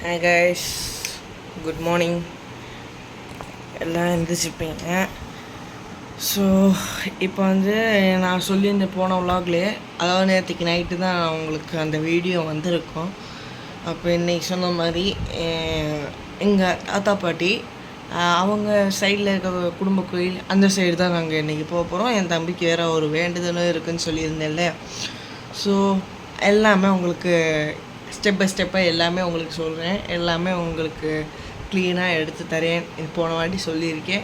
Hi guys, good morning. எல்லாம் எழுந்திரிச்சிருப்பீங்க. So இப்போ வந்து நான் சொல்லியிருந்தேன் போன விலாக்லேயே, அதாவது நேற்றுக்கு நைட்டு தான் உங்களுக்கு அந்த வீடியோ வந்திருக்கும். அப்போ இன்றைக்கி சொன்ன மாதிரி எங்கள் தாத்தா பாட்டி அவங்க சைடில் இருக்க குடும்ப கோயில் அந்த சைடு தான் நாங்கள் இன்றைக்கி போக போகிறோம். என் தம்பிக்கு வேறு ஒரு வேண்டுதலும் இருக்குதுன்னு சொல்லியிருந்தேன் இல்லையா. ஸோ எல்லாமே உங்களுக்கு ஸ்டெப் பை ஸ்டெப்பாக எல்லாமே உங்களுக்கு சொல்கிறேன். எல்லாமே உங்களுக்கு க்ளீனாக எடுத்து தரேன். இது போன வாட்டி சொல்லியிருக்கேன்.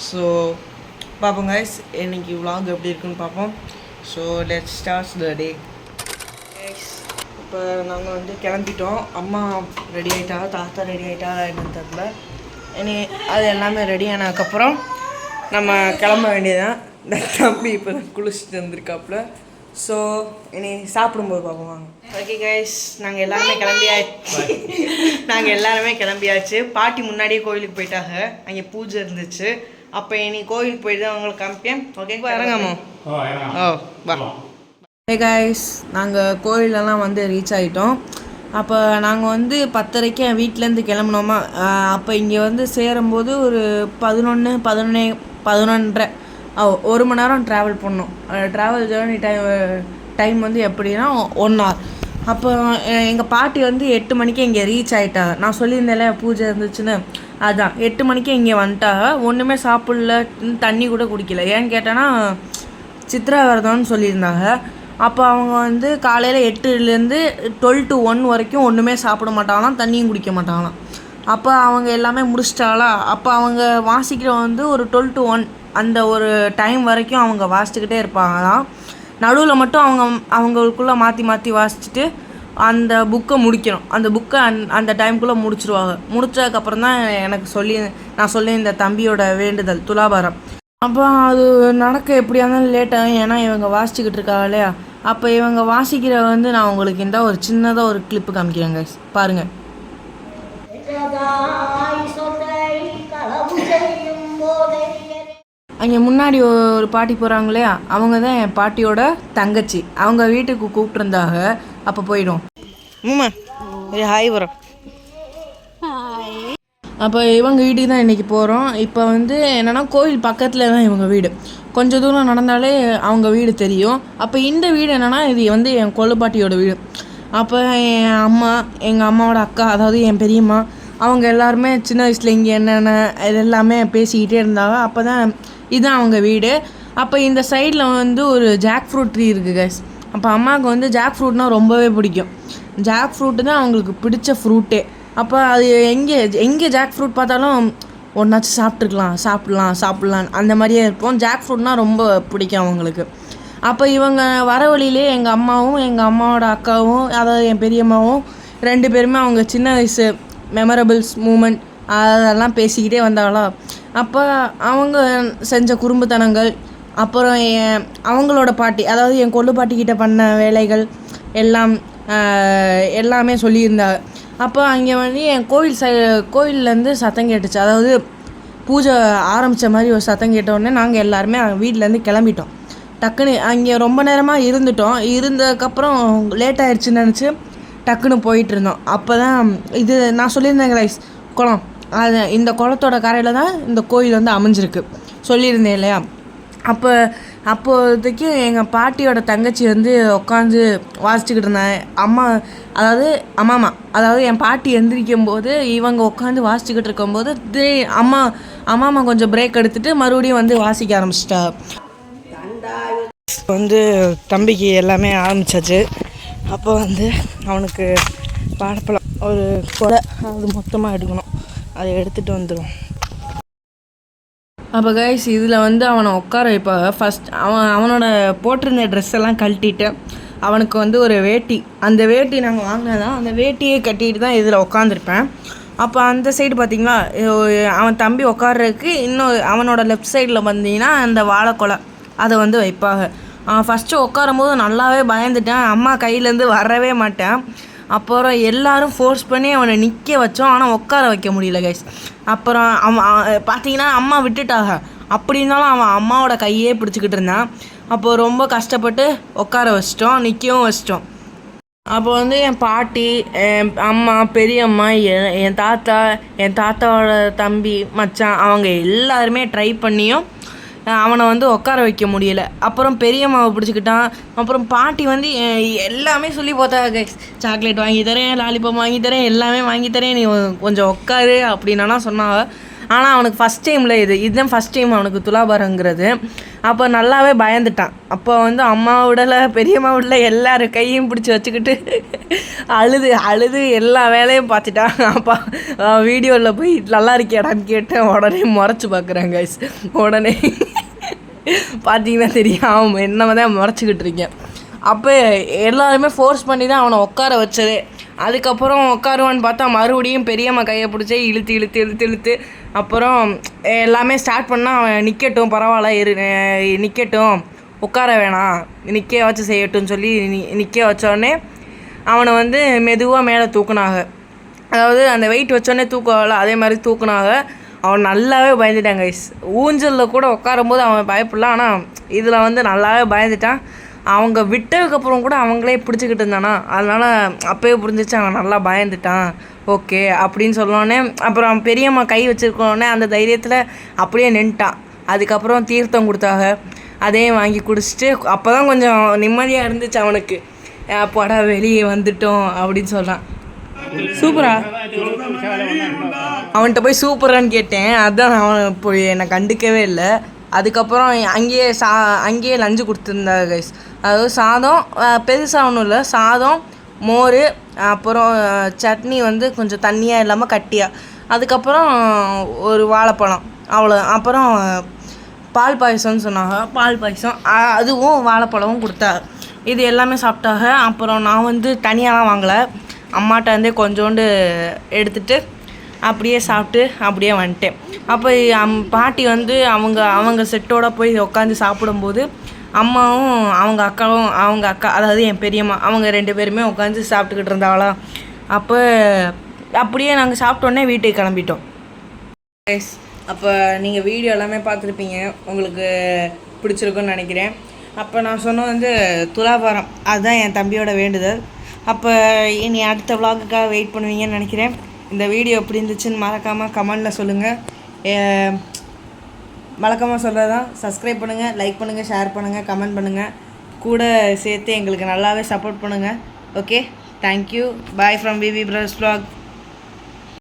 ஸோ பார்ப்போம் கைஸ், இன்றைக்கி vlog எப்படி இருக்குன்னு பார்ப்போம். So let's start the day guys. இப்போ நாங்கள் வந்து கிளம்பிட்டோம். அம்மா ரெடி ஆகிட்டா, தாத்தா ரெடி ஆகிட்டா என்னன்னு தெரியல. இனி அது எல்லாமே ரெடி ஆனதுக்கப்புறம் நம்ம கிளம்ப வேண்டியதுதான். இந்த தம்பி இப்போ குளிச்சுட்டு வந்திருக்காப்புல. ஸோ இனி சாப்பிடும்போது பார்ப்போம் வாங்க. ஓகே கைஸ், நாங்கள் எல்லாருமே கிளம்பியாச்சு. பாட்டி முன்னாடியே கோயிலுக்கு போயிட்டாங்க. அங்கே பூஜை இருந்துச்சு. அப்போ இனி கோயிலுக்கு போயிட்டு தான் அவங்களுக்கு காமிப்பேன். ஓகே இறங்காமோ? வா. ஓகே கைஸ், நாங்கள் கோயிலெல்லாம் வந்து ரீச் ஆகிட்டோம். அப்போ நாங்கள் வந்து 10:30 என் வீட்டிலேருந்து கிளம்புனோமா. அப்போ இங்கே வந்து சேரும்போது ஒரு 11:30 1 மணி நேரம் ட்ராவல் பண்ணோம். ட்ராவல் ஜேர்னி டைம் வந்து எப்படின்னா 1 hour. அப்போ எங்கள் பாட்டி வந்து 8 மணிக்கு இங்கே ரீச் ஆகிட்டாங்க. நான் சொல்லியிருந்தேன்ல பூஜை இருந்துச்சுன்னு, அதுதான் 8 மணிக்கு இங்கே வந்துட்டாங்க. ஒன்றுமே சாப்பிடல, தண்ணி கூட குடிக்கல. ஏன்னு கேட்டேன்னா சித்ரா விரதம்னு சொல்லியிருந்தாங்க. அப்போ அவங்க வந்து காலையில் 8லேருந்து 12 to 1 வரைக்கும் ஒன்றுமே சாப்பிட மாட்டாங்களாம், தண்ணியும் குடிக்க மாட்டாங்களாம். அப்போ அவங்க எல்லாமே முடிச்சிட்டாங்களா. அப்போ அவங்க வாசிக்கிற வந்து ஒரு 12 to 1 அந்த ஒரு டைம் வரைக்கும் அவங்க வாசிச்சுக்கிட்டே இருப்பாங்களாம். நடுவில் மட்டும் அவங்களுக்குள்ளே மாற்றி வாசிச்சுட்டு அந்த புக்கை முடிக்கணும். அந்த புக்கை அந்த டைமுக்குள்ளே முடிச்சிருவாங்க. முடித்ததுக்கப்புறம் தான் நான் சொல்லி இந்த தம்பியோட வேண்டுதல் துலாபாரம். அப்போ அது நடக்க எப்படியா இருந்தாலும் லேட் ஆகும். ஏன்னா இவங்க வாசிச்சுக்கிட்டு இருக்காங்க இல்லையா. அப்போ இவங்க வாசிக்கிற வந்து நான் உங்களுக்கு இந்த ஒரு சின்னதாக ஒரு கிளிப்பு காமிக்கிறேங்க, பாருங்கள். அங்கே முன்னாடி ஒரு பாட்டி போகிறாங்க இல்லையா, அவங்க தான் என் பாட்டியோட தங்கச்சி. அவங்க வீட்டுக்கு கூப்பிட்டுருந்தாங்க. அப்போ போயிடும். ஹாய் வரோம். அப்போ இவங்க வீட்டுக்கு தான் இன்றைக்கி போகிறோம். இப்போ வந்து என்னென்னா கோயில் பக்கத்தில் தான் இவங்க வீடு. கொஞ்சம் தூரம் நடந்தாலே அவங்க வீடு தெரியும். அப்போ இந்த வீடு என்னென்னா இது வந்து என் கொள்ளுப்பாட்டியோட வீடு. அப்போ எங்கள் அம்மாவோட அக்கா, அதாவது என் பெரியம்மா, அவங்க எல்லாருமே சின்ன வயசில் இங்கே என்னென்ன இது எல்லாமே பேசிக்கிட்டே இருந்தாங்க. அப்போ தான் இதுதான் அவங்க வீடு. அப்போ இந்த சைடில் வந்து ஒரு ஜாக் ஃப்ரூட் ட்ரீ இருக்குது கைஸ். அப்போ அம்மாவுக்கு வந்து ஜாக் ஃப்ரூட்னால் ரொம்பவே பிடிக்கும். ஜாக் ஃப்ரூட்டு தான் அவங்களுக்கு பிடிச்ச ஃப்ரூட்டே. அப்போ அது எங்கே ஜாக் ஃப்ரூட் பார்த்தாலும் ஒன்றாச்சும் சாப்பிட்லாம் அந்த மாதிரியே இருப்போம். ஜாக் ஃப்ரூட்னால் ரொம்ப பிடிக்கும் அவங்களுக்கு. அப்போ இவங்க வர வழியிலே எங்கள் அம்மாவும் எங்கள் அம்மாவோட அக்காவும், அதாவது என் பெரியம்மாவும் 2 பேருமே அவங்க சின்ன வயசு மெமரபிள்ஸ் மூமெண்ட் அதெல்லாம் பேசிக்கிட்டே வந்தாங்களா. அப்போ அவங்க செஞ்ச குறும்புத்தனங்கள், அப்புறம் அவங்களோட பாட்டி, அதாவது என் கொள்ளு பாட்டிக்கிட்ட பண்ண வேலைகள் எல்லாமே சொல்லியிருந்தாங்க. அப்போ அங்கே வந்து என் கோயிலேருந்து சத்தம் கேட்டுச்சு. அதாவது பூஜை ஆரம்பித்த மாதிரி ஒரு சத்தம் கேட்டோடனே நாங்கள் எல்லாருமே வீட்டிலேருந்து கிளம்பிட்டோம். டக்குன்னு அங்கே ரொம்ப நேரமாக இருந்ததுக்கப்புறம் லேட் ஆகிடுச்சின்னு நினச்சி டக்குன்னு போயிட்டு இருந்தோம். அப்போ தான் இது நான் சொல்லியிருந்தேன் கைஸ், குளம், அது இந்த குளத்தோட கரையில் தான் இந்த கோயில் வந்து அமைஞ்சிருக்கு சொல்லியிருந்தேன் இல்லையா. அப்போதைக்கு எங்கள் பாட்டியோட தங்கச்சி வந்து உட்காந்து வாசிச்சுக்கிட்டு இருந்தாங்க. அதாவது என் பாட்டி எந்திரிக்கும் போது இவங்க உட்காந்து வாசிச்சுக்கிட்டு இருக்கும்போது அம்மா கொஞ்சம் பிரேக் எடுத்துகிட்டு மறுபடியும் வந்து வாசிக்க ஆரம்பிச்சிட்டா. வந்து தம்பிக்கு எல்லாமே ஆரம்பிச்சாச்சு. அப்போ வந்து அவனுக்கு வாழைப்பழம் ஒரு கொடை அது மொத்தமாக எடுக்கணும், அதை எடுத்துகிட்டு வந்துடும். அப்போ கைஸ் இதில் வந்து அவனை உட்கார வைப்பாங்க. ஃபஸ்ட் அவனோட போட்டிருந்த ட்ரெஸ் எல்லாம் கழட்டிட்டு அவனுக்கு வந்து ஒரு வேட்டி, அந்த வேட்டி நாங்கள் வாங்கினதான், அந்த வேட்டியை கட்டிட்டு தான் இதில் உட்காந்துருப்பேன். அப்போ அந்த சைடு பார்த்திங்களா, அவன் தம்பி உட்கார்றதுக்கு இன்னும் அவனோட லெஃப்ட் சைடில் வந்தீங்கன்னா அந்த வாழைக்கொலை அதை வந்து வைப்பாங்க. ஃபஸ்ட்டு உட்காரும் போது நல்லாவே பயந்துட்டேன். அம்மா கையிலேருந்து வரவே மாட்டேன். அப்புறம் எல்லோரும் ஃபோர்ஸ் பண்ணி அவனை நிற்க வச்சோம். ஆனால் உட்கார வைக்க முடியல கைஸ். அப்புறம் அவன் பார்த்தீங்கன்னா அம்மா விட்டுட்டாங்க. அப்படி இருந்தாலும் அவன் அம்மாவோட கையே பிடிச்சிக்கிட்டு இருந்தான். அப்போது ரொம்ப கஷ்டப்பட்டு உட்கார வச்சிட்டோம், நிற்கவும் வச்சிட்டோம். அப்போ வந்து என் பாட்டி, என் அம்மா, பெரியம்மா, என் தாத்தா, என் தாத்தாவோட தம்பி, மச்சான் அவங்க எல்லாருமே ட்ரை பண்ணியும் அவனை வந்து உட்கார வைக்க முடியலை. அப்புறம் பெரியம்மாவை பிடிச்சிக்கிட்டான். அப்புறம் பாட்டி வந்து எல்லாமே சொல்லி பார்த்தாங்க, சாக்லேட் வாங்கி தரேன், லாலிபாப் வாங்கி தரேன், எல்லாமே வாங்கி தரேன், நீ கொஞ்சம் உட்காரு அப்படின்னா சொன்னாங்க. ஆனால் அவனுக்கு ஃபஸ்ட் டைமில் இதுதான் ஃபஸ்ட் டைம் அவனுக்கு துலாபாரங்கிறது. அப்போ நல்லாவே பயந்துட்டான். அப்போ வந்து அம்மா விடலை, பெரியம்மா விடலை, எல்லாரும் கையும் பிடிச்சி வச்சுக்கிட்டு அழுது எல்லா வேலையும் பார்த்துட்டான். அப்பா வீடியோவில் போய் நல்லா இருக்கியாடான்னு கேட்டேன். உடனே முறைச்சி பார்க்குறேன் கைஸ். உடனே பார்த்தீங்கன்னா தெரியும் அவன் என்ன தான் முறைச்சிக்கிட்டு இருக்கேன். அப்போ எல்லாருமே ஃபோர்ஸ் பண்ணி தான் அவனை உட்கார வச்சதே. அதுக்கப்புறம் உட்காருவான்னு பார்த்தா மறுபடியும் பெரியம்மா கையை பிடிச்சி இழுத்து அப்புறம் எல்லாமே ஸ்டார்ட் பண்ணால் அவன் நிற்கட்டும், பரவாயில்ல நிற்கட்டும், உட்கார வேணாம், நிற்க வச்சு செய்யட்டும்னு சொல்லி நிற்க வச்சோடனே அவனை வந்து மெதுவாக மேலே தூக்குனாங்க. அதாவது அந்த வெயிட் வச்சோடனே தூக்கல, அதே மாதிரி தூக்குனாங்க. அவன் நல்லாவே பயந்துட்டான் கைஸ். ஊஞ்சலில் கூட உட்காரும்போது அவன் பயப்படலாம், ஆனால் இதில் வந்து நல்லாவே பயந்துட்டான். அவங்க விட்டதுக்கப்புறம் கூட அவங்களே பிடிச்சிக்கிட்டு இருந்தானா, அதனால் அப்போயே புரிஞ்சிச்சு அவன் நல்லா பயந்துட்டான். ஓகே அப்படின்னு சொல்லோடனே அப்புறம் பெரியம்மா கை வச்சுருக்கோடனே அந்த தைரியத்தில் அப்படியே நின்ட்டான். அதுக்கப்புறம் தீர்த்தம் கொடுத்தாங்க, அதையும் வாங்கி குடிச்சிட்டு அப்போ தான் கொஞ்சம் நிம்மதியாக இருந்துச்சு அவனுக்கு. அப்போடா வெளியே வந்துட்டோம் அப்படின்னு சொல்கிறான். சூப்பரா அவன்கிட்ட போய் சூப்பரான்னு கேட்டேன். அதுதான் அவன் இப்போ என்னை கண்டுக்கவே இல்லை. அதுக்கப்புறம் அங்கேயே லஞ்சு கொடுத்துருந்தாங்க கைஸ். அதாவது சாதம் பெருசாக ஒன்றும் இல்லை, சாதம், மோர், அப்புறம் சட்னி வந்து கொஞ்சம் தண்ணியாக இல்லாமல் கட்டியாக, அதுக்கப்புறம் ஒரு வாழைப்பழம், அவ்வளோ. அப்புறம் பால் பாயசம்னு சொன்னாங்க, பால் பாயசம், அதுவும் வாழைப்பழமும் கொடுத்தாங்க. இது எல்லாமே சாப்பிட்டாங்க. அப்புறம் நான் வந்து தனியாலாம் வாங்கலை, அம்மாட்ட வந்து கொஞ்சோண்டு எடுத்துகிட்டு அப்படியே சாப்பிட்டு அப்படியே வந்துட்டேன். அப்போ பாட்டி வந்து அவங்க செட்டோடு போய் உட்காந்து சாப்பிடும்போது அம்மாவும் அவங்க அக்கா அதாவது என் பெரியம்மா அவங்க 2 பேருமே உட்காந்து சாப்பிட்டுக்கிட்டு இருந்தாங்களா. அப்போ அப்படியே நாங்கள் சாப்பிட்டோன்னே வீட்டுக்கு கிளம்பிட்டோம். அப்போ நீங்கள் வீடியோ எல்லாமே பார்த்துருப்பீங்க, உங்களுக்கு பிடிச்சிருக்குன்னு நினைக்கிறேன். அப்போ நான் சொன்ன வந்து துலாபாரம், அதுதான் என் தம்பியோட வேண்டுதல். அப்போ இனி அடுத்த விலாகுக்காக வெயிட் பண்ணுவீங்கன்னு நினைக்கிறேன். இந்த வீடியோ எப்படி இருந்துச்சுன்னு மறக்காமல் கமெண்டில் சொல்லுங்கள். வழக்கமாக சொல்கிறதான், சப்ஸ்கிரைப் பண்ணுங்கள், லைக் பண்ணுங்கள், ஷேர் பண்ணுங்கள், கமெண்ட் பண்ணுங்கள், கூட சேர்த்து எங்களுக்கு நல்லாவே சப்போர்ட் பண்ணுங்கள். Okay, thank you, bye from VV brothers vlog.